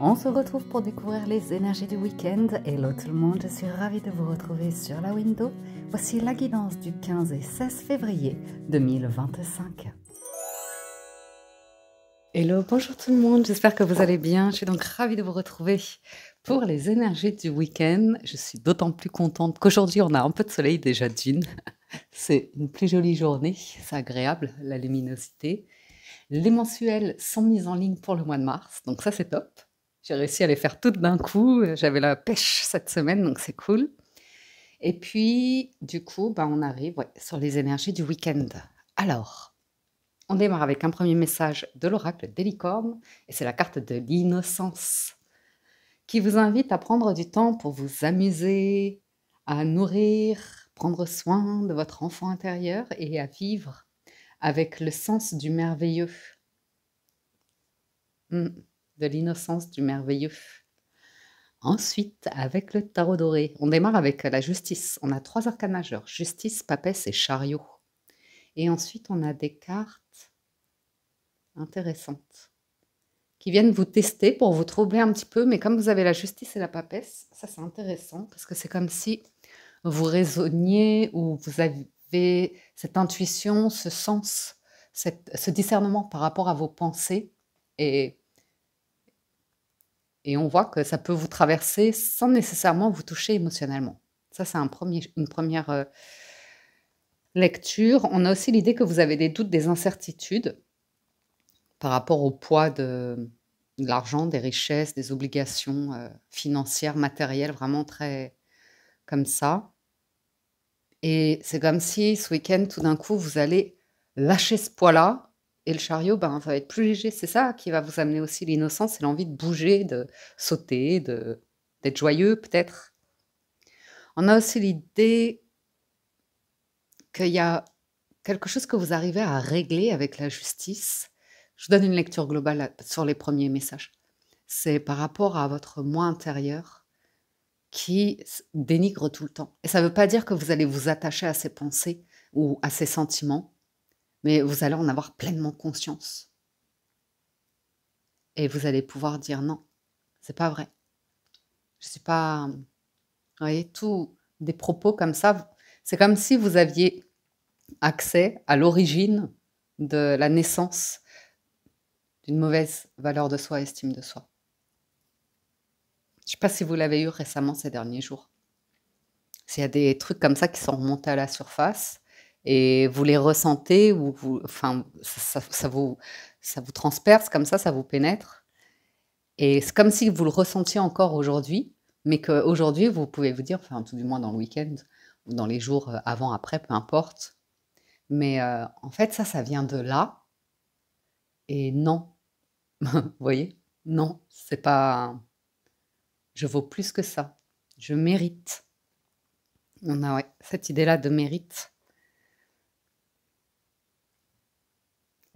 On se retrouve pour découvrir les énergies du week-end. Hello tout le monde, je suis ravie de vous retrouver sur la window. Voici la guidance du 15 et 16 février 2025. Hello, bonjour tout le monde, j'espère que vous allez bien. Je suis donc ravie de vous retrouver pour les énergies du week-end. Je suis d'autant plus contente qu'aujourd'hui on a un peu de soleil déjà d'une. C'est une plus jolie journée, c'est agréable, la luminosité. Les mensuels sont mis en ligne pour le mois de mars, donc ça c'est top. J'ai réussi à les faire toutes d'un coup, j'avais la pêche cette semaine, donc c'est cool. Et puis, du coup, on arrive sur les énergies du week-end. Alors, on démarre avec un premier message de l'oracle des licornes, et c'est la carte de l'innocence, qui vous invite à prendre du temps pour vous amuser, à nourrir, prendre soin de votre enfant intérieur et à vivre avec le sens du merveilleux. De l'innocence du merveilleux. Ensuite, avec le tarot doré, on démarre avec la justice. On a 3 arcanes majeurs, justice, papesse et chariot. Et ensuite, on a des cartes intéressantes qui viennent vous tester pour vous troubler un petit peu. Mais comme vous avez la justice et la papesse, ça c'est intéressant parce que c'est comme si vous raisonniez ou vous avez cette intuition, ce sens, ce discernement par rapport à vos pensées. Et on voit que ça peut vous traverser sans nécessairement vous toucher émotionnellement. Ça, c'est une première lecture. On a aussi l'idée que vous avez des doutes, des incertitudes par rapport au poids de l'argent, des richesses, des obligations financières, matérielles, vraiment très comme ça. Et c'est comme si ce week-end, tout d'un coup, vous allez lâcher ce poids-là. Et le chariot, ça va être plus léger. C'est ça qui va vous amener aussi l'innocence et l'envie de bouger, de sauter, d'être joyeux peut-être. On a aussi l'idée qu'il y a quelque chose que vous arrivez à régler avec la justice. Je vous donne une lecture globale sur les premiers messages. C'est par rapport à votre moi intérieur qui dénigre tout le temps. Et ça ne veut pas dire que vous allez vous attacher à ses pensées ou à ses sentiments, mais vous allez en avoir pleinement conscience. Et vous allez pouvoir dire non, c'est pas vrai. Je suis pas... Vous voyez, tous des propos comme ça, c'est comme si vous aviez accès à l'origine de la naissance d'une mauvaise valeur de soi, estime de soi. Je ne sais pas si vous l'avez eu récemment ces derniers jours. S'il y a des trucs comme ça qui sont remontés à la surface et vous les ressentez ou ça vous transperce comme ça vous pénètre. Et c'est comme si vous le ressentiez encore aujourd'hui, mais qu'aujourd'hui, vous pouvez vous dire, enfin tout du moins dans le week-end ou dans les jours avant, après, peu importe. Mais en fait, ça vient de là. Et non, vous voyez? Non, c'est pas... Je vaux plus que ça. Je mérite. On a cette idée-là de mérite.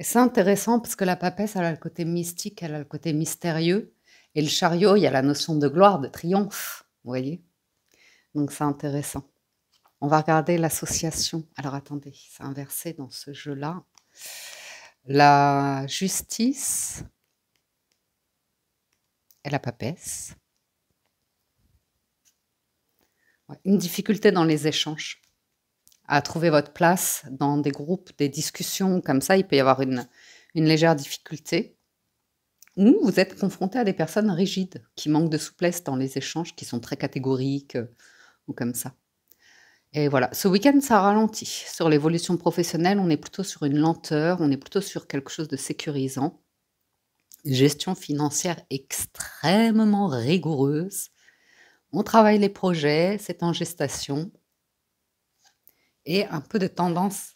Et c'est intéressant parce que la papesse, elle a le côté mystique, elle a le côté mystérieux. Et le chariot, il y a la notion de gloire, de triomphe. Vous voyez? Donc c'est intéressant. On va regarder l'association. Alors attendez, c'est inversé dans ce jeu-là. La justice et la papesse. Une difficulté dans les échanges, à trouver votre place dans des groupes, des discussions comme ça, il peut y avoir une légère difficulté. Ou vous êtes confronté à des personnes rigides, qui manquent de souplesse dans les échanges, qui sont très catégoriques, ou comme ça. Et voilà, ce week-end, ça ralentit. Sur l'évolution professionnelle, on est plutôt sur une lenteur, on est plutôt sur quelque chose de sécurisant. Gestion financière extrêmement rigoureuse. On travaille les projets, c'est en gestation. Et un peu de tendance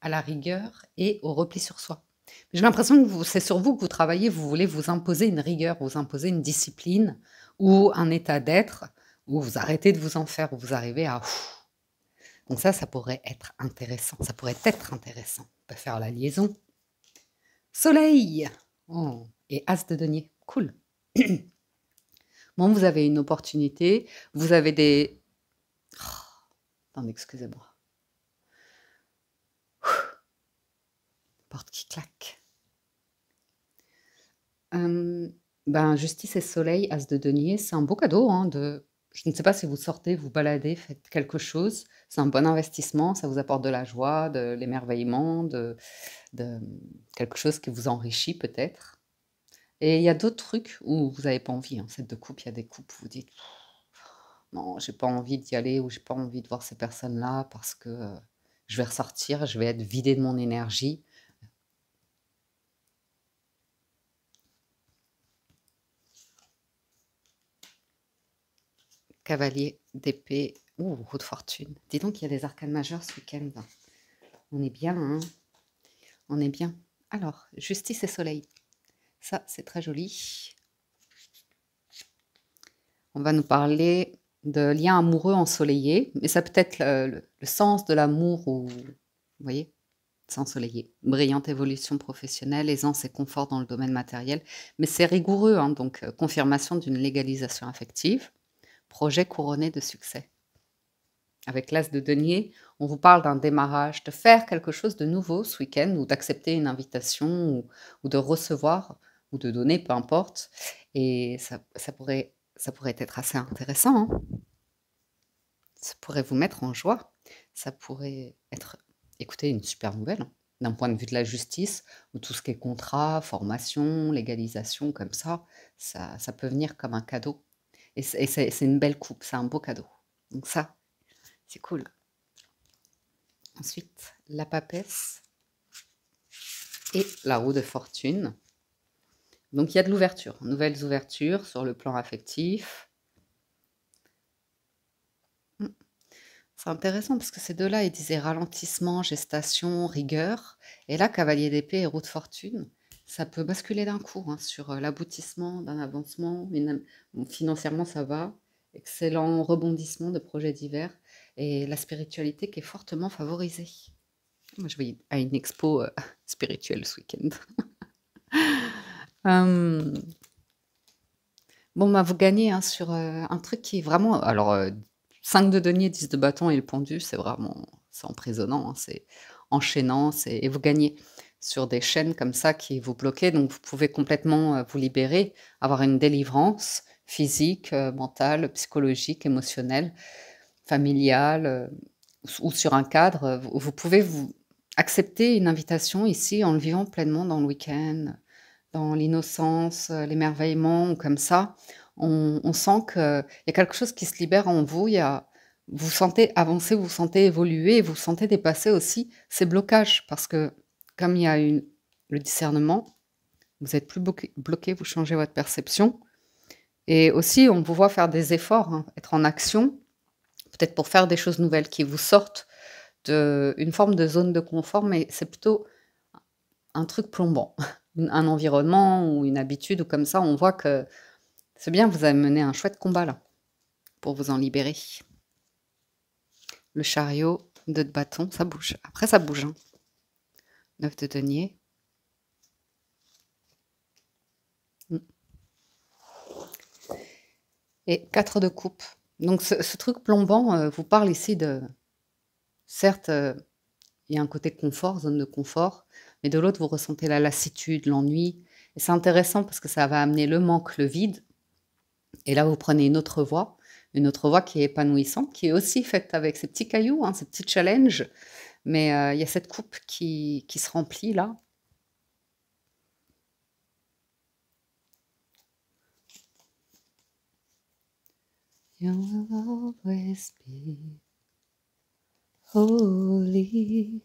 à la rigueur et au repli sur soi. J'ai l'impression que c'est sur vous que vous travaillez, vous voulez vous imposer une rigueur, vous imposer une discipline ou un état d'être où vous arrêtez de vous en faire, où vous arrivez à... Donc ça pourrait être intéressant. Ça pourrait être intéressant. On peut faire la liaison. Soleil et As de denier. Cool. Bon, vous avez une opportunité. Vous avez des... attendez, excusez-moi. Porte qui claque. Ben, justice et soleil, as de denier, c'est un beau cadeau, hein, de je ne sais pas si vous sortez, vous baladez, faites quelque chose, c'est un bon investissement, ça vous apporte de la joie, de l'émerveillement, de quelque chose qui vous enrichit peut-être. Et il y a d'autres trucs où vous avez pas envie, hein, cette de coupe, il y a des coupes où vous dites: «Non, j'ai pas envie d'y aller» ou «J'ai pas envie de voir ces personnes-là parce que, je vais ressortir, je vais être vidé de mon énergie». Cavalier d'épée, roue de fortune. Dis donc, il y a des arcanes majeures ce week-end. On est bien, hein? On est bien. Alors, justice et soleil. Ça, c'est très joli. On va nous parler de liens amoureux ensoleillés, mais ça peut être le sens de l'amour ou, vous voyez, c'est ensoleillé. Brillante évolution professionnelle, aisance et confort dans le domaine matériel. Mais c'est rigoureux, hein, donc confirmation d'une légalisation affective. Projet couronné de succès. Avec l'as de denier, on vous parle d'un démarrage, de faire quelque chose de nouveau ce week-end ou d'accepter une invitation ou de recevoir ou de donner, peu importe. Et ça pourrait être assez intéressant, hein. Ça pourrait vous mettre en joie. Ça pourrait être, écoutez, une super nouvelle, hein, d'un point de vue de la justice, ou tout ce qui est contrat, formation, légalisation, comme ça peut venir comme un cadeau. Et c'est une belle coupe, c'est un beau cadeau. Donc ça, c'est cool. Ensuite, la papesse et la roue de fortune. Donc il y a de l'ouverture, nouvelles ouvertures sur le plan affectif. C'est intéressant parce que ces deux-là, ils disaient ralentissement, gestation, rigueur. Et là, cavalier d'épée et roue de fortune, ça peut basculer d'un coup, hein, sur l'aboutissement d'un avancement. Bon, financièrement, ça va. Excellent rebondissement de projets divers. Et la spiritualité qui est fortement favorisée. Moi, je vais à une expo spirituelle ce week-end. Hem, bon, bah, vous gagnez, hein, sur, un truc qui est vraiment alors, 5 de denier, 10 de bâton et le pendu, c'est emprisonnant, hein, c'est enchaînant, et vous gagnez sur des chaînes comme ça qui vous bloquaient, donc vous pouvez complètement, vous libérer, avoir une délivrance physique, mentale, psychologique, émotionnelle, familiale, ou sur un cadre, vous pouvez vous accepter une invitation ici en le vivant pleinement dans le week-end. Dans l'innocence, l'émerveillement ou comme ça, on sent qu'il y a quelque chose qui se libère en vous, vous vous sentez avancer, vous vous sentez évoluer et vous vous sentez dépasser aussi ces blocages parce que comme il y a le discernement, vous êtes plus bloqué, vous changez votre perception et aussi on vous voit faire des efforts, hein, être en action, peut-être pour faire des choses nouvelles qui vous sortent d'une forme de zone de confort, mais c'est plutôt un truc plombant, un environnement ou une habitude ou comme ça, on voit que c'est bien, vous avez mené un chouette combat là, pour vous en libérer. Le chariot, 2 de bâton, ça bouge. Après ça bouge, hein. 9 de denier. Mmh. Et 4 de coupe. Donc ce truc plombant, vous parle ici de certes, il y a un côté confort, zone de confort, mais de l'autre, vous ressentez la lassitude, l'ennui et c'est intéressant parce que ça va amener le manque, le vide et là, vous prenez une autre voie qui est épanouissante, qui est aussi faite avec ces petits cailloux, hein, ces petits challenges, mais il y a cette coupe qui se remplit là. You will always be holy.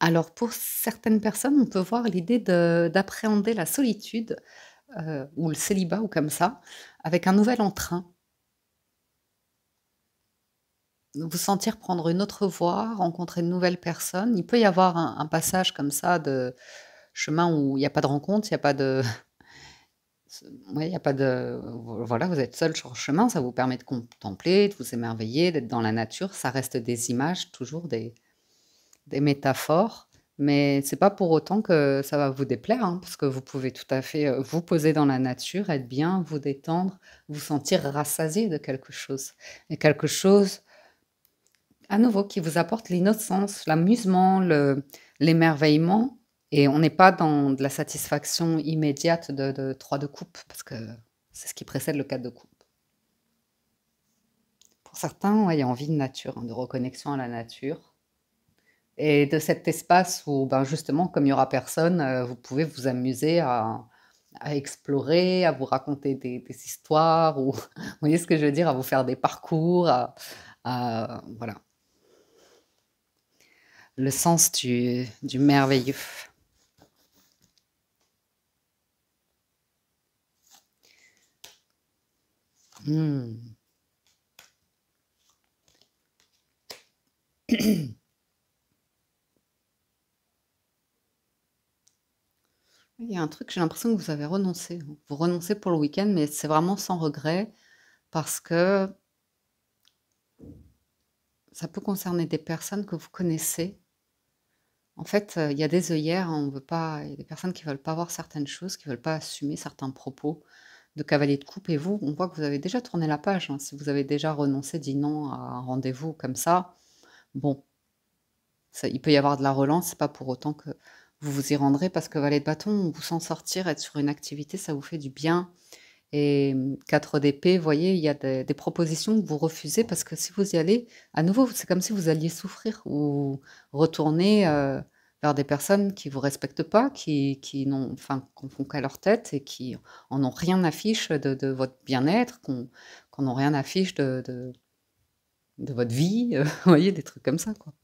Alors pour certaines personnes, on peut voir l'idée d'appréhender la solitude, ou le célibat ou comme ça, avec un nouvel entrain. Vous sentir prendre une autre voie, rencontrer de nouvelles personnes. Il peut y avoir un passage comme ça de chemin où il y a pas de rencontre, il y a pas de ouais, il y a pas de voilà, vous êtes seul sur le chemin, ça vous permet de contempler, de vous émerveiller, d'être dans la nature. Ça reste des images, toujours des métaphores, mais c'est pas pour autant que ça va vous déplaire, hein, parce que vous pouvez tout à fait, vous poser dans la nature, être bien, vous détendre, vous sentir rassasié de quelque chose et quelque chose à nouveau qui vous apporte l'innocence, l'amusement, l'émerveillement Et on n'est pas dans de la satisfaction immédiate de 3 de coupe, parce que c'est ce qui précède le 4 de coupe. Pour certains, ouais, il y a envie de nature, hein, de reconnexion à la nature. Et de cet espace où, ben, justement, comme il n'y aura personne, vous pouvez vous amuser à explorer, à vous raconter des histoires, ou vous voyez ce que je veux dire, à vous faire des parcours, voilà, le sens du merveilleux. Hmm. Il y a un truc, j'ai l'impression que vous avez renoncé, hein. Vous renoncez pour le week-end, mais c'est vraiment sans regret, parce que ça peut concerner des personnes que vous connaissez. En fait, il y a des œillères, hein, on veut pas, il y a des personnes qui veulent pas voir certaines choses, qui veulent pas assumer certains propos de cavalier de coupe, et vous, on voit que vous avez déjà tourné la page, hein. Si vous avez déjà renoncé, dit non à un rendez-vous comme ça, bon, il peut y avoir de la relance, c'est pas pour autant que vous vous y rendrez, parce que valet de bâton, vous s'en sortir, être sur une activité, ça vous fait du bien. Et 4 d'épée, vous voyez, il y a des propositions que vous refusez, parce que si vous y allez, à nouveau, c'est comme si vous alliez souffrir, ou retourner vers des personnes qui vous respectent pas, qui n'ont, enfin, qu'on font qu'à leur tête, et qui en ont rien à fiche de votre bien-être, qu'on n'ont rien à fiche de votre vie, vous voyez, des trucs comme ça, quoi.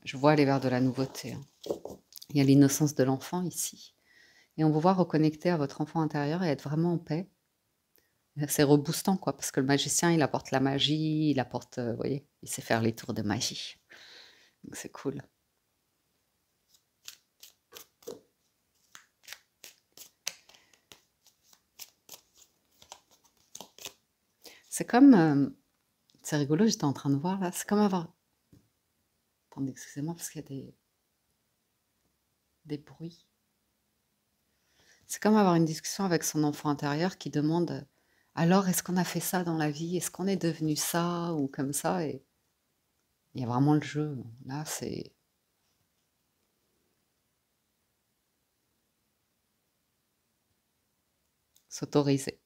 Je vois aller vers de la nouveauté, hein. Il y a l'innocence de l'enfant ici. Et on vous voit reconnecter à votre enfant intérieur et être vraiment en paix. C'est reboostant, quoi, parce que le magicien, il apporte la magie, il apporte, vous voyez, il sait faire les tours de magie. Donc c'est cool. C'est comme, c'est rigolo, j'étais en train de voir là, c'est comme avoir, attendez, excusez-moi, parce qu'il y a des bruits. C'est comme avoir une discussion avec son enfant intérieur qui demande, alors, est-ce qu'on a fait ça dans la vie? Est-ce qu'on est devenu ça ou comme ça? Et il y a vraiment le jeu. Là, c'est s'autoriser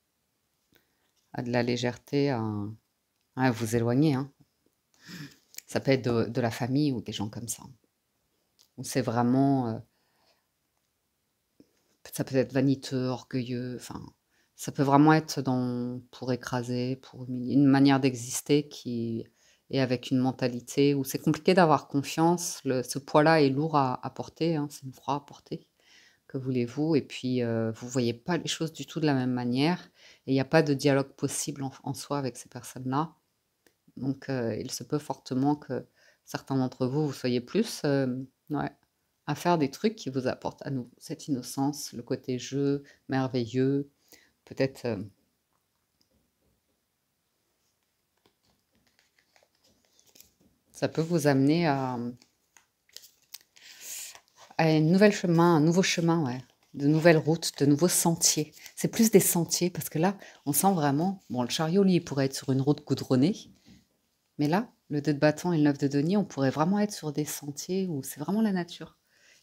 à de la légèreté, à vous éloigner, hein. Ça peut être de la famille ou des gens comme ça. Où c'est vraiment, ça peut être vaniteux, orgueilleux, enfin, ça peut vraiment être pour écraser, pour humilier, une manière d'exister qui est avec une mentalité où c'est compliqué d'avoir confiance. Ce poids-là est lourd à porter, hein, c'est une croix à porter. Que voulez-vous? Et puis, vous voyez pas les choses du tout de la même manière, et il n'y a pas de dialogue possible en soi avec ces personnes-là. Donc, il se peut fortement que certains d'entre vous, vous soyez plus, ouais, à faire des trucs qui vous apportent à nouveau cette innocence, le côté jeu merveilleux, peut-être, ça peut vous amener à une nouvelle chemin, un nouveau chemin, ouais, de nouvelles routes, de nouveaux sentiers. C'est plus des sentiers, parce que là, on sent vraiment, bon, le chariot, lui, il pourrait être sur une route goudronnée, mais là, le 2 de bâton et le 9 de denier, on pourrait vraiment être sur des sentiers où c'est vraiment la nature.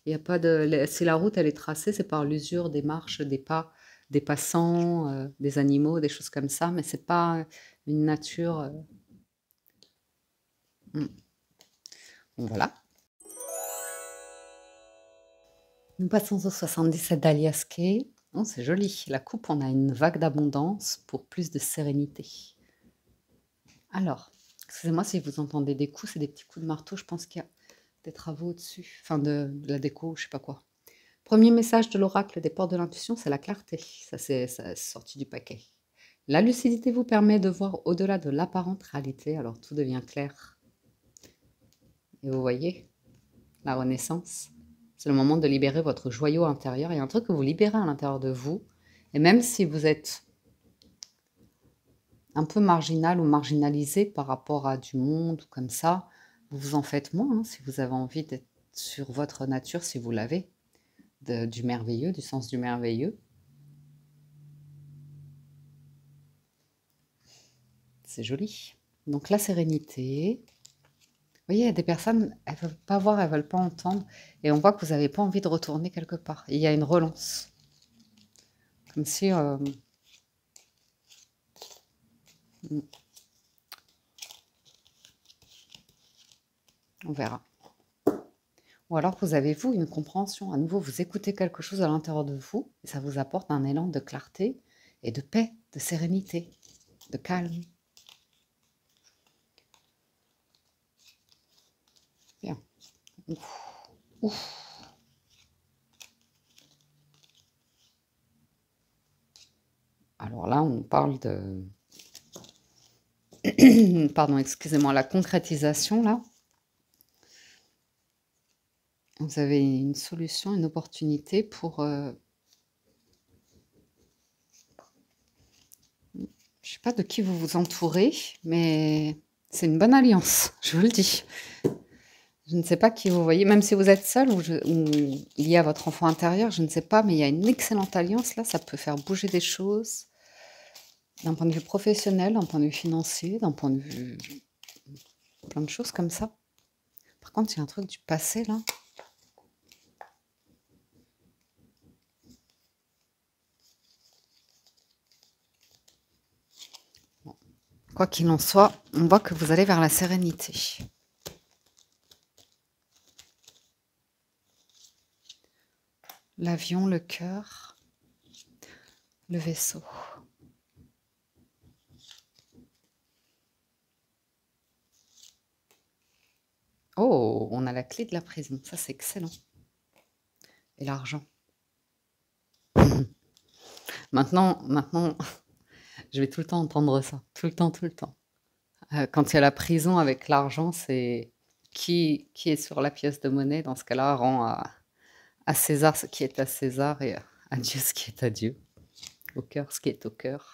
Il y a pas de, si la route, elle est tracée, c'est par l'usure des marches, des pas, des passants, des animaux, des choses comme ça, mais c'est pas une nature. Mm. Bon, voilà. Nous passons au 77 d'Alias Kay. Oh, c'est joli. La coupe, on a une vague d'abondance pour plus de sérénité. Alors, excusez-moi si vous entendez des coups, c'est des petits coups de marteau. Je pense qu'il y a des travaux au-dessus, enfin de la déco, je sais pas quoi. Premier message de l'oracle des portes de l'intuition, c'est la clarté. Ça, c'est sorti du paquet. La lucidité vous permet de voir au-delà de l'apparente réalité, alors tout devient clair. Et vous voyez, la renaissance, c'est le moment de libérer votre joyau intérieur. Il y a un truc que vous libérez à l'intérieur de vous. Et même si vous êtes un peu marginal ou marginalisé par rapport à du monde ou comme ça, vous vous en faites moins, hein, si vous avez envie d'être sur votre nature, si vous l'avez, du merveilleux, du sens du merveilleux. C'est joli. Donc la sérénité. voyez, il y a des personnes, elles veulent pas voir, elles veulent pas entendre, et on voit que vous avez pas envie de retourner quelque part. Il y a une relance, comme si, mmh, on verra. Ou alors vous avez, vous, une compréhension. À nouveau, vous écoutez quelque chose à l'intérieur de vous, et ça vous apporte un élan de clarté et de paix, de sérénité, de calme. Bien. Ouf, ouf. Alors là, on parle de pardon, excusez-moi, la concrétisation là. Vous avez une solution, une opportunité pour, je sais pas de qui vous vous entourez, mais c'est une bonne alliance, je vous le dis. Je ne sais pas qui vous voyez, même si vous êtes seul ou il y a votre enfant intérieur, je ne sais pas, mais il y a une excellente alliance là, ça peut faire bouger des choses, d'un point de vue professionnel, d'un point de vue financier, d'un point de vue plein de choses comme ça. Par contre, il y a un truc du passé là. Bon, quoi qu'il en soit, on voit que vous allez vers la sérénité. L'avion, le cœur, le vaisseau. Oh, on a la clé de la prison, ça c'est excellent. Et l'argent. Maintenant, je vais tout le temps entendre ça, tout le temps, tout le temps. Quand il y a la prison avec l'argent, c'est qui est sur la pièce de monnaie, dans ce cas-là, rend à César ce qui est à César et à Dieu ce qui est à Dieu, au cœur ce qui est au cœur.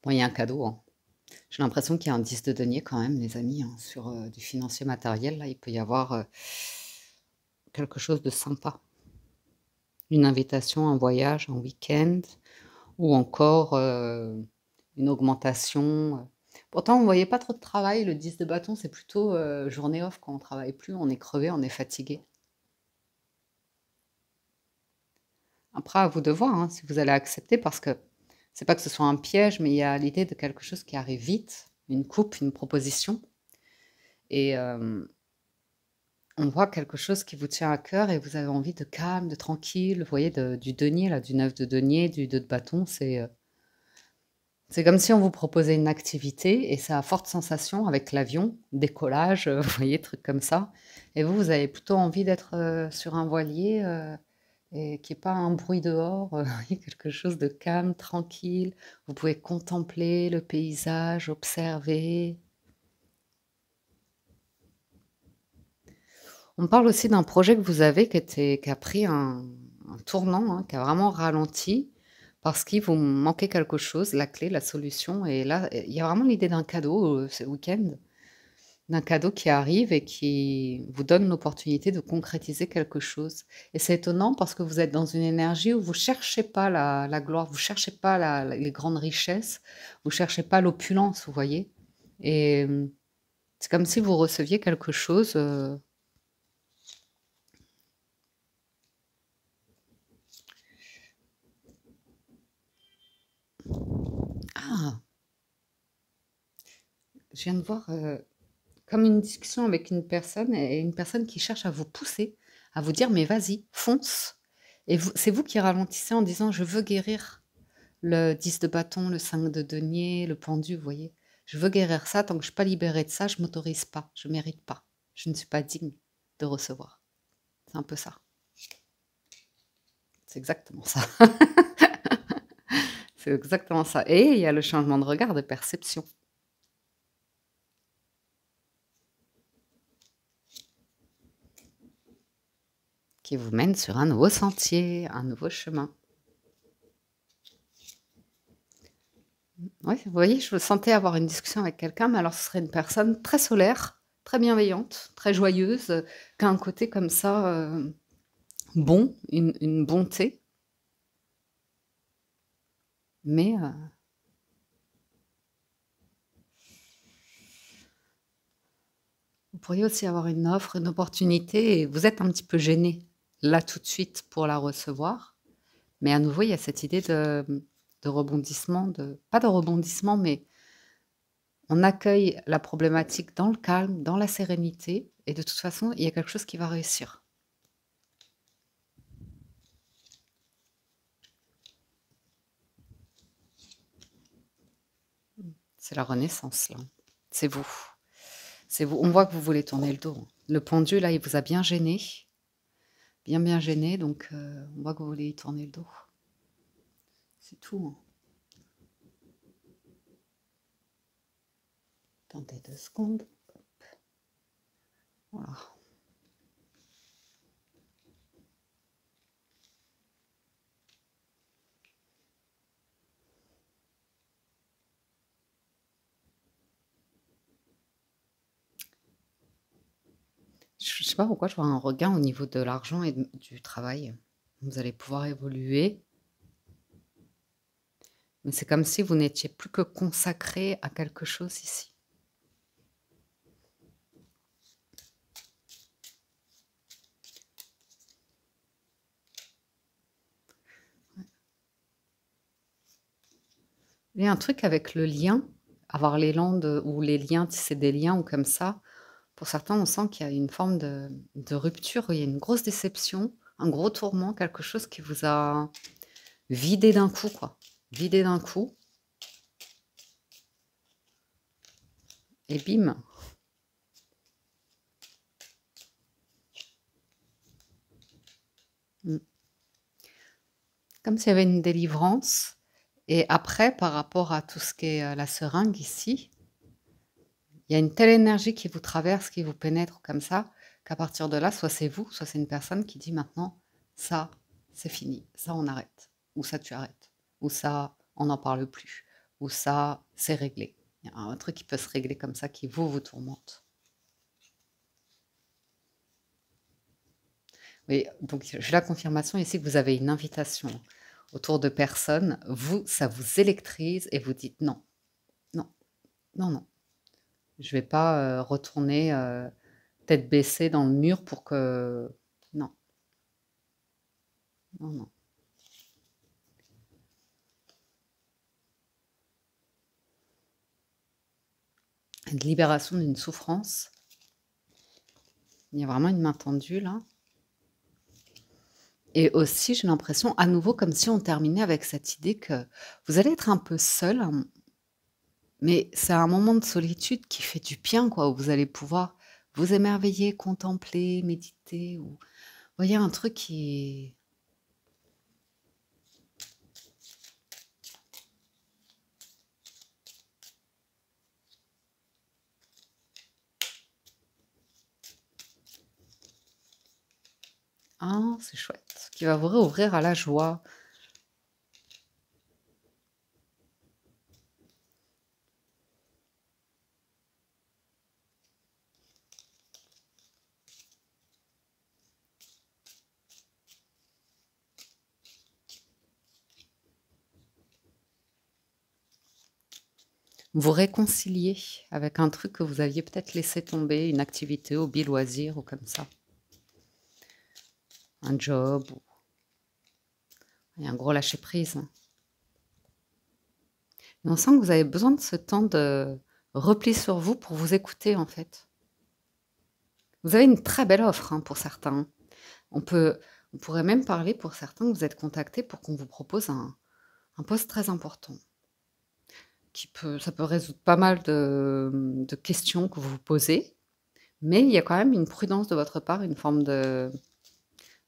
Bon, il y a un cadeau, hein. J'ai l'impression qu'il y a un 10 de denier quand même, les amis, hein, sur du financier matériel. Là, il peut y avoir quelque chose de sympa. Une invitation, un voyage, un week-end, ou encore une augmentation. Pourtant, vous ne voyez pas trop de travail. Le 10 de bâton, c'est plutôt journée off quand on ne travaille plus, on est crevé, on est fatigué. Après, à vous de voir hein, si vous allez accepter, parce que c'est pas que ce soit un piège, mais il y a l'idée de quelque chose qui arrive vite, une coupe, une proposition. Et on voit quelque chose qui vous tient à cœur et vous avez envie de calme, de tranquille. Vous voyez, du denier, là, du 9 de denier, du 2 de bâton, c'est comme si on vous proposait une activité et ça a forte sensation avec l'avion, décollage, vous voyez, trucs comme ça. Et vous avez plutôt envie d'être sur un voilier et qu'il n'y ait pas un bruit dehors, vous voyez, quelque chose de calme, tranquille. Vous pouvez contempler le paysage, observer. On parle aussi d'un projet que vous avez qui a pris un tournant, hein, qui a vraiment ralenti parce qu'il vous manquait quelque chose, la clé, la solution. Et là, il y a vraiment l'idée d'un cadeau ce week-end, d'un cadeau qui arrive et qui vous donne l'opportunité de concrétiser quelque chose. Et c'est étonnant parce que vous êtes dans une énergie où vous ne cherchez pas la gloire, vous ne cherchez pas les grandes richesses, vous ne cherchez pas l'opulence, vous voyez. Et c'est comme si vous receviez quelque chose. Ah, je viens de voir comme une discussion avec une personne et une personne qui cherche à vous pousser, à vous dire mais vas-y, fonce. Et c'est vous qui ralentissez en disant je veux guérir le 10 de bâton, le 5 de denier, le pendu, vous voyez. Je veux guérir ça, tant que je ne suis pas libérée de ça, je m'autorise pas, je mérite pas. Je ne suis pas digne de recevoir. C'est un peu ça. C'est exactement ça. C'est exactement ça. Et il y a le changement de regard, de perception. Qui vous mène sur un nouveau sentier, un nouveau chemin. Ouais, vous voyez, je me sentais avoir une discussion avec quelqu'un, mais alors ce serait une personne très solaire, très bienveillante, très joyeuse, qui a un côté comme ça, bon, une bonté, mais Vous pourriez aussi avoir une offre, une opportunité et vous êtes un petit peu gêné, là, tout de suite, pour la recevoir. Mais à nouveau, il y a cette idée de rebondissement, pas de rebondissement, mais on accueille la problématique dans le calme, dans la sérénité et de toute façon, il y a quelque chose qui va réussir. C'est la renaissance, là. C'est vous. C'est vous. On voit que vous voulez tourner le dos. Le pendu, là, il vous a bien gêné. Bien gêné, donc on voit que vous voulez y tourner le dos. C'est tout. Attendez 2 secondes. Voilà. Je sais pas pourquoi je vois un regain au niveau de l'argent et du travail. Vous allez pouvoir évoluer. Mais c'est comme si vous n'étiez plus que consacré à quelque chose ici. Il y a un truc avec le lien, avoir l'élan ou les liens, tisser des liens ou comme ça. Pour certains, on sent qu'il y a une forme de rupture, il y a une grosse déception, un gros tourment, quelque chose qui vous a vidé d'un coup, quoi. Vidé d'un coup. Et bim. Comme s'il y avait une délivrance. Et après, par rapport à tout ce qui est la seringue ici, il y a une telle énergie qui vous traverse, qui vous pénètre comme ça, qu'à partir de là, soit c'est vous, soit c'est une personne qui dit maintenant, ça, c'est fini, ça, on arrête, ou ça, tu arrêtes, ou ça, on n'en parle plus, ou ça, c'est réglé. Il y a un truc qui peut se régler comme ça, qui vous tourmente. Oui, donc j'ai la confirmation ici que vous avez une invitation autour de personnes, vous, ça vous électrise et vous dites non, non, non, non. Je vais pas retourner tête baissée dans le mur pour que... Non, non, non. Une libération d'une souffrance. Il y a vraiment une main tendue là. Et aussi, j'ai l'impression, à nouveau, comme si on terminait avec cette idée que vous allez être un peu seul, mais c'est un moment de solitude qui fait du bien, quoi, où vous allez pouvoir vous émerveiller, contempler, méditer. Ou... Vous voyez, un truc qui... Ah, c'est chouette. Qui va vous réouvrir à la joie. Vous réconcilier avec un truc que vous aviez peut-être laissé tomber, une activité, hobby, loisir ou comme ça. Un job. Il y a un gros lâcher-prise. Et on sent que vous avez besoin de ce temps de repli sur vous pour vous écouter, en fait. Vous avez une très belle offre hein, pour certains. On pourrait même parler pour certains que vous êtes contactés pour qu'on vous propose un poste très important. Ça peut résoudre pas mal de questions que vous vous posez, mais il y a quand même une prudence de votre part, une forme de...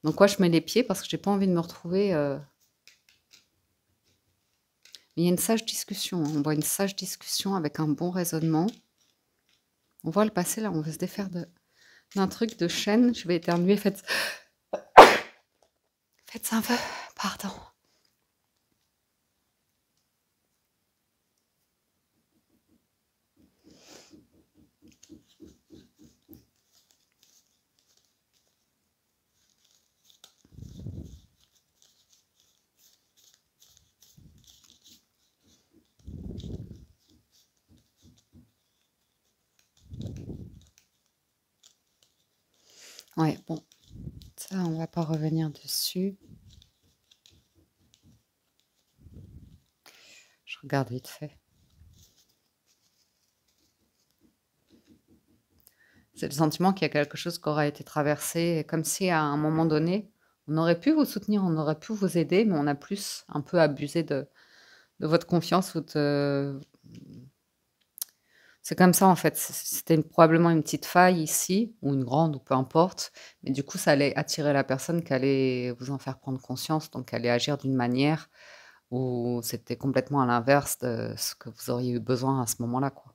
Dans quoi je mets les pieds parce que j'ai pas envie de me retrouver... Mais il y a une sage discussion, hein. On voit une sage discussion avec un bon raisonnement. On voit le passé là, on veut se défaire d'un truc de chaîne. Je vais éternuer, faites un vœu, pardon. Ouais, bon, ça, on va pas revenir dessus. Je regarde vite fait. C'est le sentiment qu'il y a quelque chose qui aura été traversé, comme si à un moment donné, on aurait pu vous soutenir, on aurait pu vous aider, mais on a plus un peu abusé de votre confiance ou de c'est comme ça en fait, c'était probablement une petite faille ici ou une grande ou peu importe, mais du coup, ça allait attirer la personne qui allait vous en faire prendre conscience, donc elle allait agir d'une manière où c'était complètement à l'inverse de ce que vous auriez eu besoin à ce moment-là, quoi.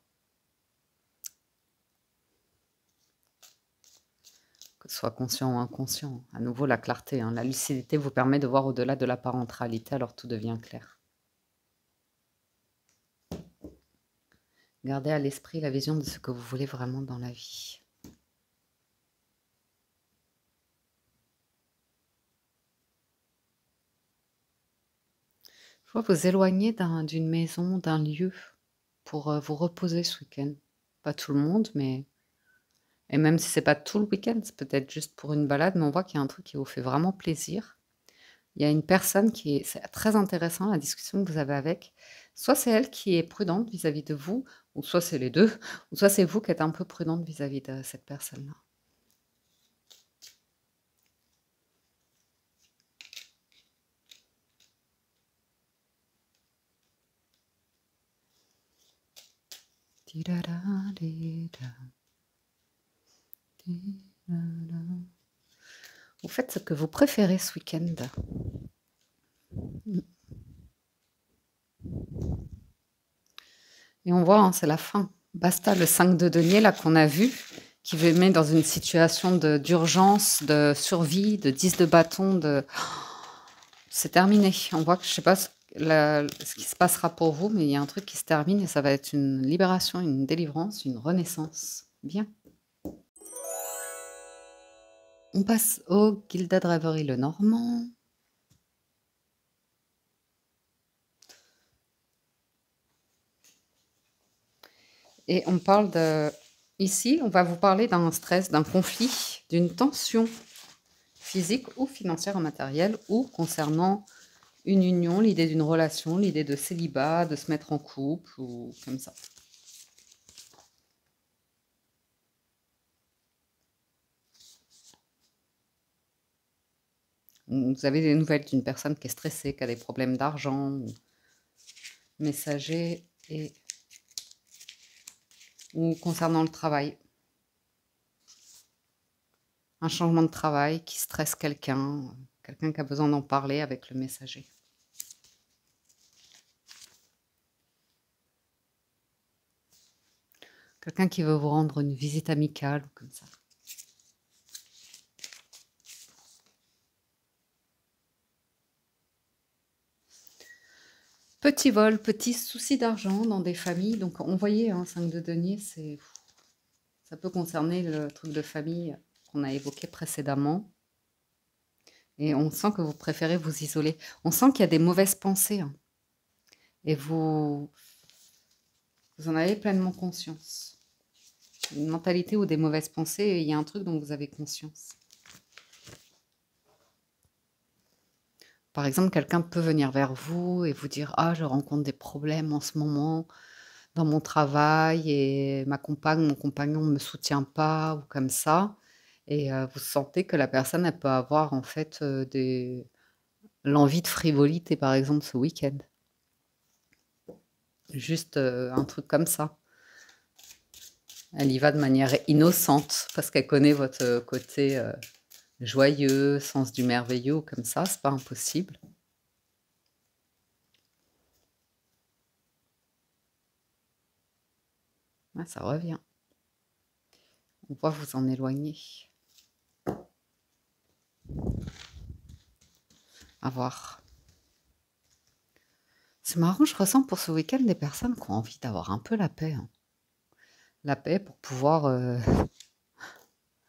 Que ce soit conscient ou inconscient. À nouveau, la clarté, hein. La lucidité vous permet de voir au-delà de la parentalité, alors tout devient clair. Gardez à l'esprit la vision de ce que vous voulez vraiment dans la vie. Je vois vous éloigner d'une maison, d'un lieu pour vous reposer ce week-end. Pas tout le monde, mais et même si c'est pas tout le week-end, c'est peut-être juste pour une balade, mais on voit qu'il y a un truc qui vous fait vraiment plaisir. Il y a une personne qui est c'est très intéressant la discussion que vous avez avec. Soit c'est elle qui est prudente vis-à-vis de vous, ou soit c'est les 2, ou soit c'est vous qui êtes un peu prudente vis-à-vis de cette personne-là. Ti-da-da-di-da, ti-da-da. Vous faites ce que vous préférez ce week-end. Mmh. Et on voit, hein, c'est la fin. Basta, le 5 de denier là qu'on a vu, qui vous met dans une situation d'urgence, de survie, de 10 de bâton, c'est terminé. On voit que je sais pas ce qui se passera pour vous, mais il y a un truc qui se termine et ça va être une libération, une délivrance, une renaissance. Bien. On passe au Gilda Dravery le Normand. Et on parle de... Ici, on va vous parler d'un stress, d'un conflit, d'une tension physique ou financière ou matérielle, ou concernant une union, l'idée d'une relation, l'idée de célibat, de se mettre en couple, ou comme ça. Vous avez des nouvelles d'une personne qui est stressée, qui a des problèmes d'argent, ou messager, ou concernant le travail. Un changement de travail qui stresse quelqu'un qui a besoin d'en parler avec le messager. Quelqu'un qui veut vous rendre une visite amicale, ou comme ça. Petit vol, petit souci d'argent dans des familles. Donc, on voyait, hein, 5 de denier, ça peut concerner le truc de famille qu'on a évoqué précédemment. Et on sent que vous préférez vous isoler. On sent qu'il y a des mauvaises pensées, hein. Et vous en avez pleinement conscience. Une mentalité ou des mauvaises pensées, il y a un truc dont vous avez conscience. Par exemple, quelqu'un peut venir vers vous et vous dire: «Ah, je rencontre des problèmes en ce moment dans mon travail et ma compagne, mon compagnon ne me soutient pas», ou comme ça. Et vous sentez que la personne, elle peut avoir en fait, l'envie de frivolité, par exemple, ce week-end. Juste, un truc comme ça. Elle y va de manière innocente parce qu'elle connaît votre côté, joyeux, sens du merveilleux, comme ça, c'est pas impossible. Ouais, ça revient. On voit vous en éloigner. À voir. C'est marrant, je ressens pour ce week-end des personnes qui ont envie d'avoir un peu la paix, hein. La paix pour pouvoir,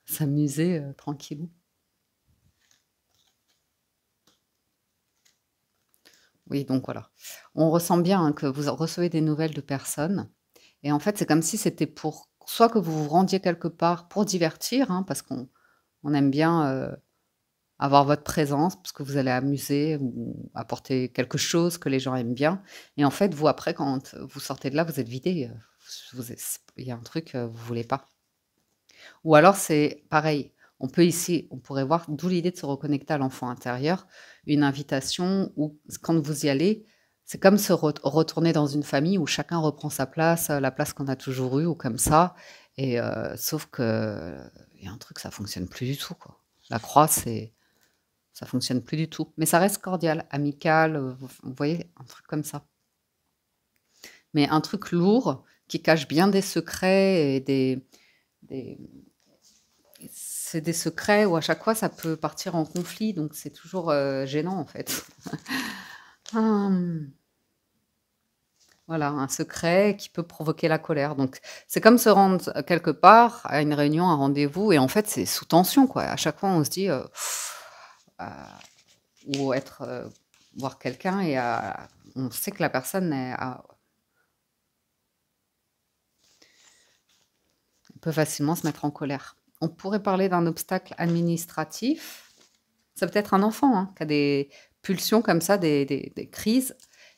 s'amuser, tranquillou. Oui, donc voilà. On ressent bien, hein, que vous recevez des nouvelles de personnes et en fait, c'est comme si c'était pour soit que vous vous rendiez quelque part pour divertir, hein, parce qu'on On aime bien avoir votre présence parce que vous allez amuser ou apporter quelque chose que les gens aiment bien. Et en fait, vous, après, quand vous sortez de là, vous êtes vidé. Il y a un truc, vous voulez pas. Ou alors, c'est pareil. On pourrait voir, d'où l'idée de se reconnecter à l'enfant intérieur, une invitation où, quand vous y allez, c'est comme se retourner dans une famille où chacun reprend sa place, la place qu'on a toujours eue ou comme ça. Et sauf que il y a un truc, ça fonctionne plus du tout, quoi. La croix, ça fonctionne plus du tout. Mais ça reste cordial, amical, vous voyez, un truc comme ça. Mais un truc lourd qui cache bien des secrets et des c'est des secrets où à chaque fois ça peut partir en conflit, donc c'est toujours, gênant en fait. Hem, voilà, un secret qui peut provoquer la colère, donc c'est comme se rendre, quelque part, à une réunion, un rendez-vous et en fait c'est sous tension quoi. À chaque fois on se dit, ou être, voir quelqu'un et on sait que la personne peut facilement se mettre en colère. On pourrait parler d'un obstacle administratif. Ça peut être un enfant, hein, qui a des pulsions comme ça, des crises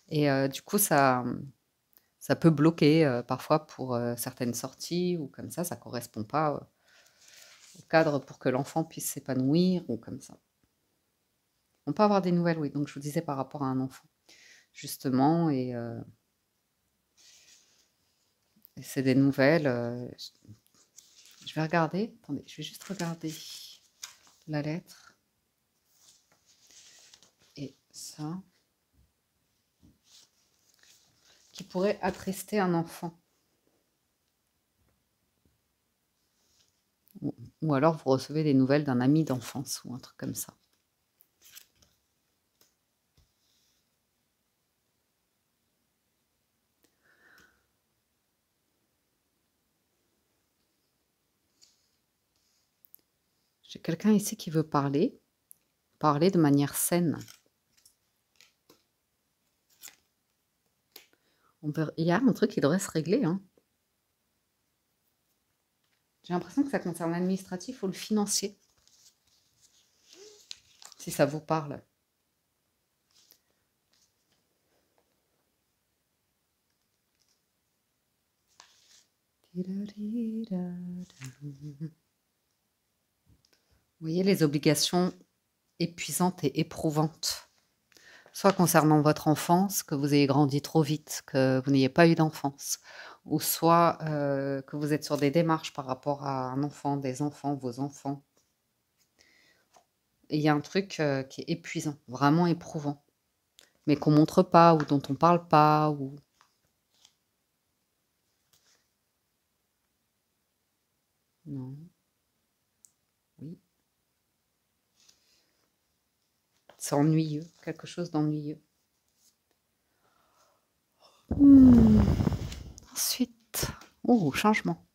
et du coup ça peut bloquer, parfois pour, certaines sorties ou comme ça correspond pas, au cadre pour que l'enfant puisse s'épanouir ou comme ça. On peut avoir des nouvelles, oui, donc je vous disais par rapport à un enfant, justement et c'est des nouvelles, je vais regarder, attendez, je vais juste regarder la lettre et ça, qui pourrait attrister un enfant. Ou alors vous recevez des nouvelles d'un ami d'enfance ou un truc comme ça. J'ai quelqu'un ici qui veut parler de manière saine. Il y a un truc qui devrait se régler, hein. J'ai l'impression que ça concerne l'administratif ou le financier, si ça vous parle. Vous voyez les obligations épuisantes et éprouvantes, soit concernant votre enfance, que vous ayez grandi trop vite, que vous n'ayez pas eu d'enfance, ou soit que vous êtes sur des démarches par rapport à un enfant, des enfants, vos enfants. Et il y a un truc qui est épuisant, vraiment éprouvant, mais qu'on montre pas ou dont on parle pas. Non, oui, c'est ennuyeux, quelque chose d'ennuyeux. Hmm. Ensuite, oh, changement.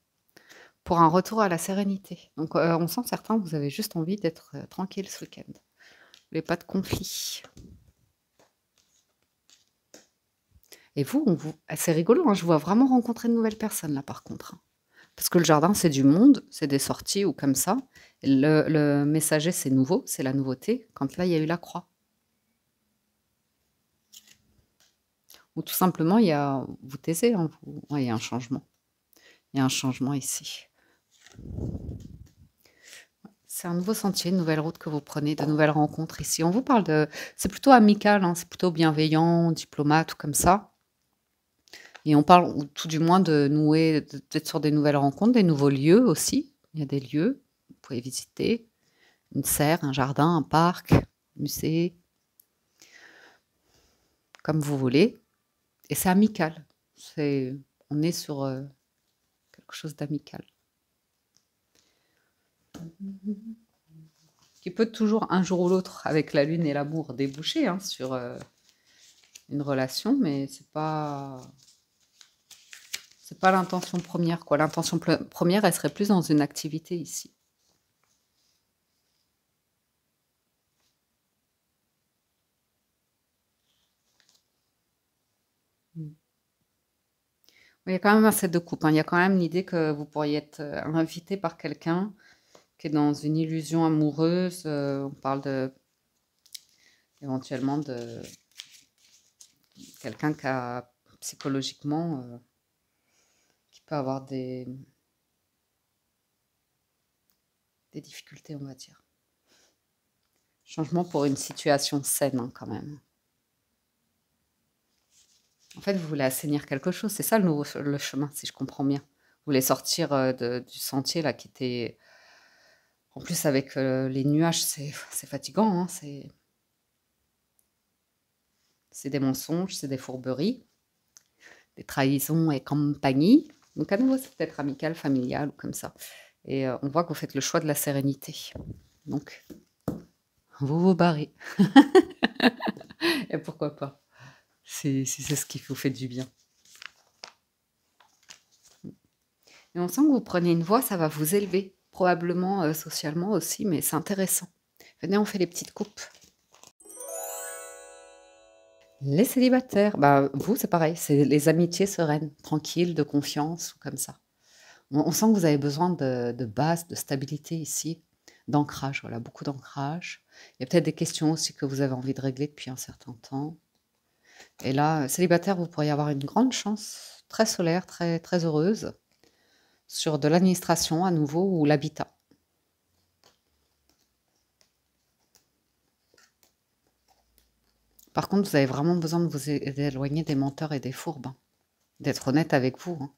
Pour un retour à la sérénité. Donc, on sent certains, vous avez juste envie d'être tranquille ce week-end. Vous voulez pas de conflit. Et c'est rigolo, hein, je vois vraiment rencontrer de nouvelles personnes là par contre, hein. Parce que le jardin, c'est du monde, c'est des sorties ou comme ça. Le messager, c'est nouveau, c'est la nouveauté. Quand là, il y a eu la croix. Ou tout simplement, vous taisez, hein, ouais, il y a un changement. Il y a un changement ici. C'est un nouveau sentier, une nouvelle route que vous prenez, de nouvelles rencontres ici. On vous parle c'est plutôt amical, hein, c'est plutôt bienveillant, diplomate ou comme ça. Et on parle, ou tout du moins de nouer, d'être sur des nouvelles rencontres, des nouveaux lieux aussi. Il y a des lieux, vous pouvez visiter. Une serre, un jardin, un parc, un musée, comme vous voulez. Et c'est amical. On est sur quelque chose d'amical. Qui peut toujours, un jour ou l'autre, avec la lune et l'amour, déboucher hein, sur une relation, mais c'est pas l'intention première, quoi. L'intention première, elle serait plus dans une activité ici. Il y a quand même un set de coupe, hein. Il y a quand même l'idée que vous pourriez être invité par quelqu'un qui est dans une illusion amoureuse. On parle éventuellement de quelqu'un qui a psychologiquement, qui peut avoir des difficultés, on va dire. Changement pour une situation saine, hein, quand même. En fait, vous voulez assainir quelque chose, c'est ça le chemin, si je comprends bien. Vous voulez sortir du sentier là qui était. En plus, avec les nuages, c'est fatigant, hein, c'est des mensonges, c'est des fourberies, des trahisons et compagnie. Donc, à nouveau, c'est peut-être amical, familial ou comme ça. Et on voit que vous faites le choix de la sérénité. Donc, vous vous barrez. Et pourquoi pas, si c'est ce qui vous fait du bien. Et on sent que vous prenez une voie, ça va vous élever, probablement socialement aussi, mais c'est intéressant. Venez, on fait les petites coupes. Les célibataires, bah, vous, c'est pareil, c'est les amitiés sereines, tranquilles, de confiance, ou comme ça. On sent que vous avez besoin de base, de stabilité ici, d'ancrage, voilà, beaucoup d'ancrage. Il y a peut-être des questions aussi que vous avez envie de régler depuis un certain temps. Et là, célibataire, vous pourriez avoir une grande chance, très solaire, très, très heureuse, sur de l'administration à nouveau ou l'habitat. Par contre, vous avez vraiment besoin de vous éloigner des menteurs et des fourbes, hein. D'être honnête avec vous, hein.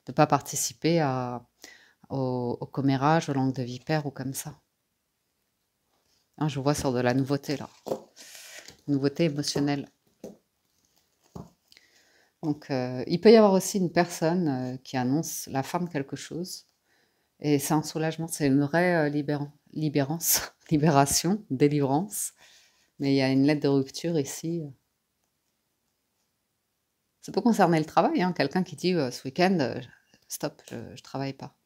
De ne pas participer au commérage, aux langues de vipère ou comme ça. Hein, je vous vois sur de la nouveauté là. Nouveauté émotionnelle. Donc, il peut y avoir aussi une personne qui annonce la fin de quelque chose. Et c'est un soulagement, c'est une vraie libération, délivrance. Mais il y a une lettre de rupture ici. Ça peut concerner le travail, hein. Quelqu'un qui dit ce week-end, stop, je ne travaille pas.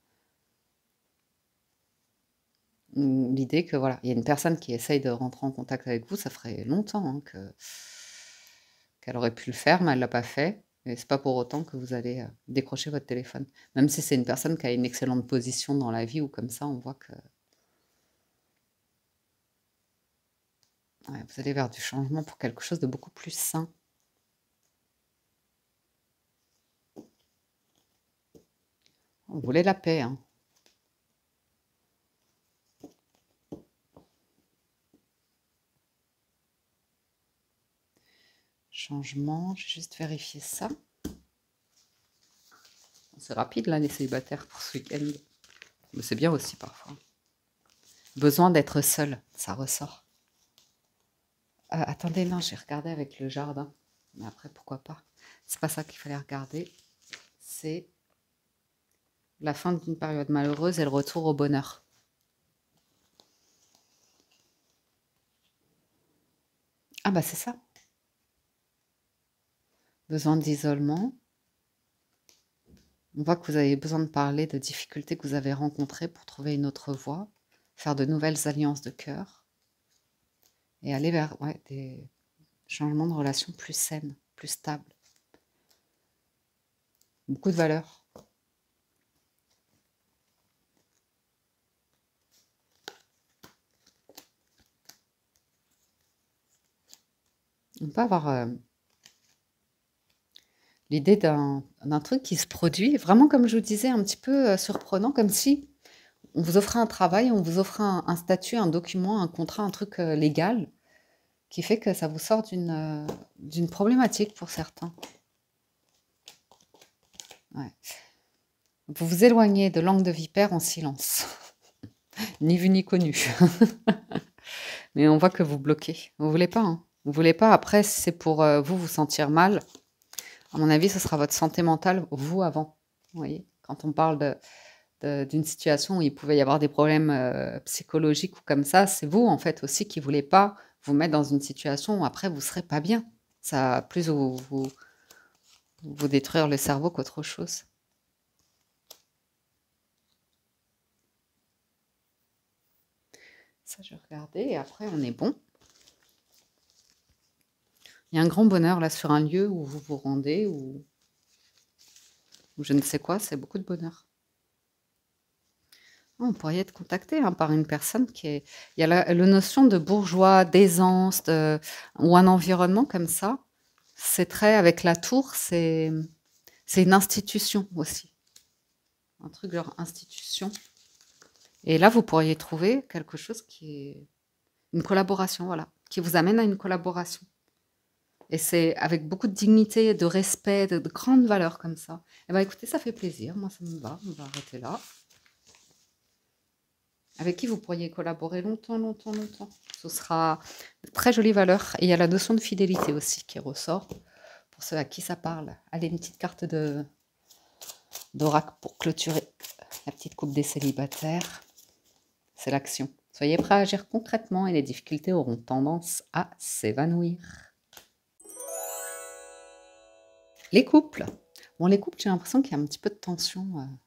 L'idée que voilà, il y a une personne qui essaye de rentrer en contact avec vous, ça ferait longtemps, hein, qu'elle aurait pu le faire, mais elle l'a pas fait. Et c'est pas pour autant que vous allez décrocher votre téléphone. Même si c'est une personne qui a une excellente position dans la vie ou comme ça, on voit que ouais, vous allez vers du changement pour quelque chose de beaucoup plus sain. Vous voulez la paix, hein. Changement, je vais juste vérifier ça. C'est rapide là, les célibataires pour ce week-end. Mais c'est bien aussi parfois. Besoin d'être seul, ça ressort. Attendez, non, j'ai regardé avec le jardin. Mais après, pourquoi pas? C'est pas ça qu'il fallait regarder. C'est la fin d'une période malheureuse et le retour au bonheur. Ah bah c'est ça. Besoin d'isolement. On voit que vous avez besoin de parler de difficultés que vous avez rencontrées pour trouver une autre voie, faire de nouvelles alliances de cœur et aller vers des changements de relations plus saines, plus stables. Beaucoup de valeurs. On peut avoir l'idée d'un truc qui se produit, vraiment comme je vous disais, un petit peu surprenant, comme si on vous offrait un travail, on vous offrait un statut, un document, un contrat, un truc légal, qui fait que ça vous sort d'une problématique pour certains. Ouais. Vous vous éloignez de langue de vipère en silence. Ni vu ni connu. Mais on voit que vous bloquez. Vous voulez pas, hein. Vous voulez pas. Après, si c'est pour vous sentir mal, à mon avis, ce sera votre santé mentale, vous, avant. Vous voyez, quand on parle d'une situation où il pouvait y avoir des problèmes psychologiques ou comme ça, c'est vous, en fait, aussi, qui voulez pas vous mettre dans une situation où après, vous serez pas bien. Ça va plus vous détruire le cerveau qu'autre chose. Ça, je regardais et après, on est bon. Il y a un grand bonheur là sur un lieu où vous vous rendez ou je ne sais quoi, c'est beaucoup de bonheur. On pourrait être contacté hein, par une personne qui est... Il y a la notion de bourgeois, d'aisance, ou un environnement comme ça. C'est très... Avec la tour, c'est une institution aussi. Un truc genre institution. Et là, vous pourriez trouver quelque chose qui est une collaboration, voilà, qui vous amène à une collaboration. Et c'est avec beaucoup de dignité, de respect, de grandes valeurs comme ça. Eh bien, écoutez, ça fait plaisir. Moi, ça me va. On va arrêter là. Avec qui vous pourriez collaborer longtemps, longtemps, longtemps. Ce sera de très jolies valeurs. Et il y a la notion de fidélité aussi qui ressort. Pour ceux à qui ça parle. Allez, une petite carte d'oracle pour clôturer la petite coupe des célibataires. C'est l'action. Soyez prêts à agir concrètement et les difficultés auront tendance à s'évanouir. Les couples. Bon, les couples, j'ai l'impression qu'il y a un petit peu de tension.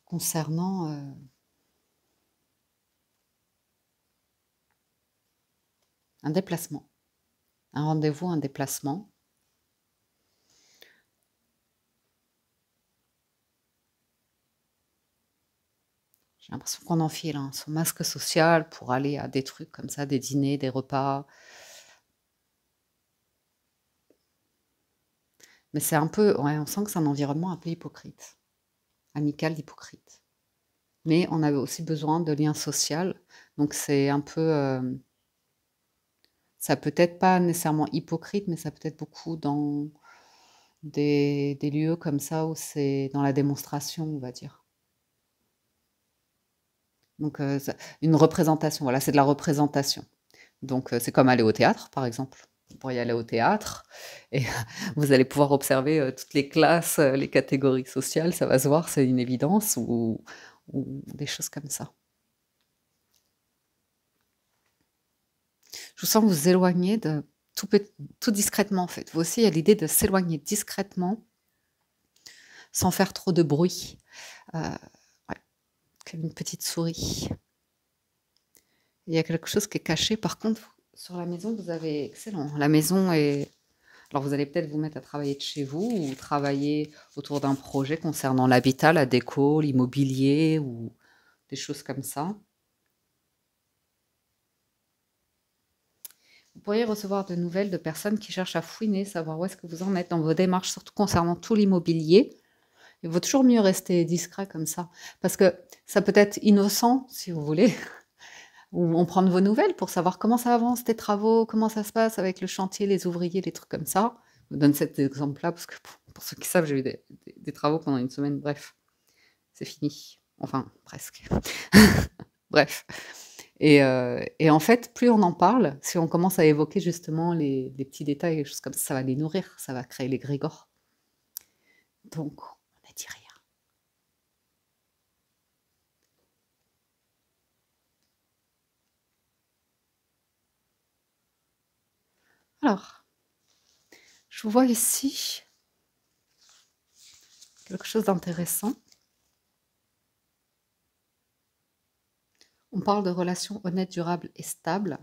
Concernant un déplacement. Un rendez-vous, un déplacement. J'ai l'impression qu'on enfile hein, son masque social pour aller à des trucs comme ça, des dîners, des repas. Mais c'est un peu, ouais, on sent que c'est un environnement un peu hypocrite, amical hypocrite. Mais on avait aussi besoin de liens sociaux, donc c'est un peu, ça peut être pas nécessairement hypocrite, mais ça peut être beaucoup dans des lieux comme ça où c'est dans la démonstration, on va dire. Donc une représentation, voilà, c'est de la représentation. Donc c'est comme aller au théâtre, par exemple. Vous pourriez aller au théâtre et vous allez pouvoir observer toutes les classes, les catégories sociales, ça va se voir, c'est une évidence, ou des choses comme ça. Je vous sens vous éloigner de tout discrètement en fait. Vous aussi, il y a l'idée de s'éloigner discrètement, sans faire trop de bruit, ouais, comme une petite souris. Il y a quelque chose qui est caché. Par contre, sur la maison, vous avez... Excellent. La maison est... Alors, vous allez peut-être vous mettre à travailler de chez vous ou travailler autour d'un projet concernant l'habitat, la déco, l'immobilier ou des choses comme ça. Vous pourriez recevoir de nouvelles de personnes qui cherchent à fouiner, savoir où est-ce que vous en êtes dans vos démarches, surtout concernant tout l'immobilier. Il vaut toujours mieux rester discret comme ça, parce que ça peut être innocent, si vous voulez, ou on prend de vos nouvelles pour savoir comment ça avance, tes travaux, comment ça se passe avec le chantier, les ouvriers, les trucs comme ça. Je vous donne cet exemple-là, parce que pour ceux qui savent, j'ai eu des travaux pendant une semaine, bref, c'est fini. Enfin, presque. Bref. Et en fait, plus on en parle, si on commence à évoquer justement les petits détails, les choses comme ça va les nourrir, ça va créer les grégores. Donc, on ne dit rien. Alors, je vous vois ici quelque chose d'intéressant. On parle de relations honnêtes, durables et stables.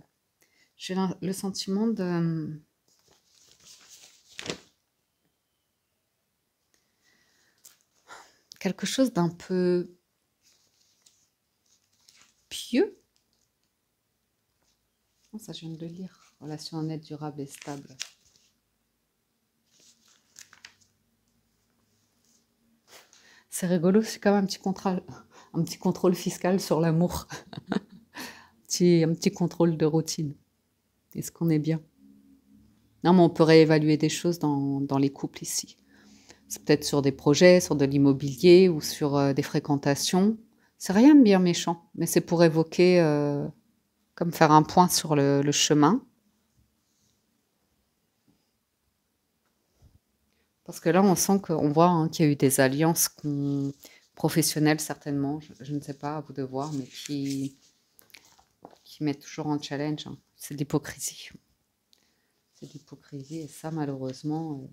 J'ai le sentiment de... quelque chose d'un peu pieux. Oh, ça, je viens de le lire. Relations honnêtes, durables et stables. C'est rigolo, c'est comme un petit contrôle fiscal sur l'amour. Un petit contrôle de routine. Est-ce qu'on est bien? Non, mais on peut réévaluer des choses dans les couples ici. C'est peut-être sur des projets, sur de l'immobilier ou sur des fréquentations. C'est rien de bien méchant, mais c'est pour évoquer, comme faire un point sur le chemin. Parce que là, on sent qu'on voit hein, qu'il y a eu des alliances professionnelles, certainement, je ne sais pas, à vous de voir, mais qui mettent toujours en challenge. Hein. C'est de l'hypocrisie. C'est de l'hypocrisie, et ça, malheureusement,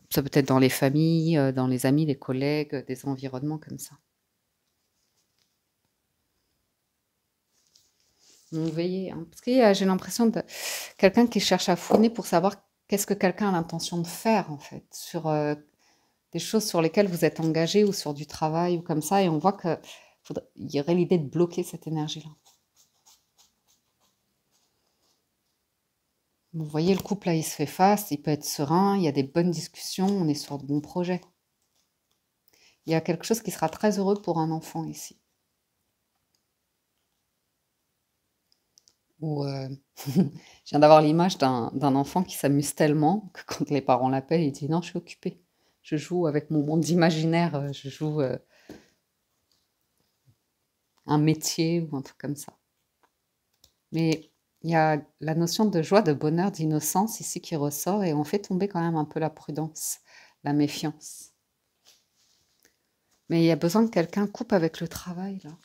ça peut être dans les familles, dans les amis, les collègues, des environnements comme ça. Donc, veillez, hein, parce que j'ai l'impression de quelqu'un qui cherche à fouiner pour savoir qu'est-ce que quelqu'un a l'intention de faire, en fait, sur des choses sur lesquelles vous êtes engagé ou sur du travail ou comme ça, et on voit qu'il y aurait l'idée de bloquer cette énergie-là. Vous voyez, le couple, là, il se fait face, il peut être serein, il y a des bonnes discussions, on est sur de bons projets. Il y a quelque chose qui sera très heureux pour un enfant ici. Ou je viens d'avoir l'image d'un enfant qui s'amuse tellement que quand les parents l'appellent, il dit non, je suis occupé. Je joue avec mon monde imaginaire, je joue un métier ou un truc comme ça. Mais il y a la notion de joie, de bonheur, d'innocence ici qui ressort et on fait tomber quand même un peu la prudence, la méfiance. Mais il y a besoin que quelqu'un coupe avec le travail, là.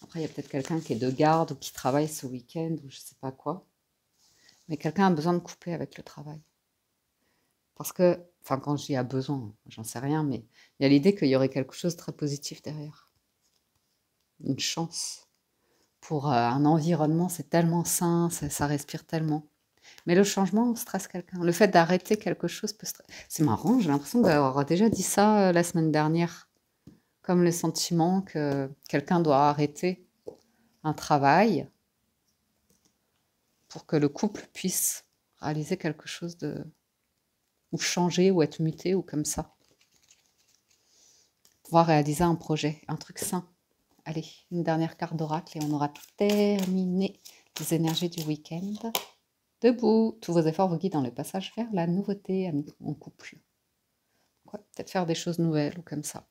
Après, il y a peut-être quelqu'un qui est de garde ou qui travaille ce week-end ou je sais pas quoi. Mais quelqu'un a besoin de couper avec le travail. Parce que, enfin, quand je dis a besoin, j'en sais rien, mais il y a l'idée qu'il y aurait quelque chose de très positif derrière. Une chance. Pour un environnement, c'est tellement sain, ça respire tellement. Mais le changement stresse quelqu'un. Le fait d'arrêter quelque chose peut stresser. C'est marrant, j'ai l'impression d'avoir déjà dit ça la semaine dernière. Comme le sentiment que quelqu'un doit arrêter un travail pour que le couple puisse réaliser quelque chose de... ou changer, ou être muté, ou comme ça. Pouvoir réaliser un projet, un truc sain. Allez, une dernière carte d'oracle et on aura terminé les énergies du week-end. Debout, tous vos efforts vous guident dans le passage vers la nouveauté en couple. Ouais, peut-être faire des choses nouvelles ou comme ça.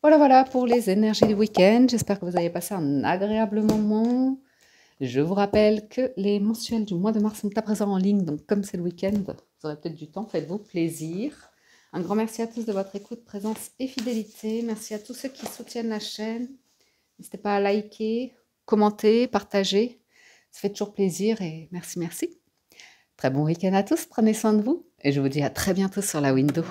Voilà pour les énergies du week-end. J'espère que vous avez passé un agréable moment. Je vous rappelle que les mensuels du mois de mars sont à présent en ligne. Donc comme c'est le week-end, vous aurez peut-être du temps, faites-vous plaisir. Un grand merci à tous de votre écoute, présence et fidélité. Merci à tous ceux qui soutiennent la chaîne. N'hésitez pas à liker, commenter, partager. Ça fait toujours plaisir et merci. Très bon week-end à tous, prenez soin de vous et je vous dis à très bientôt sur la window.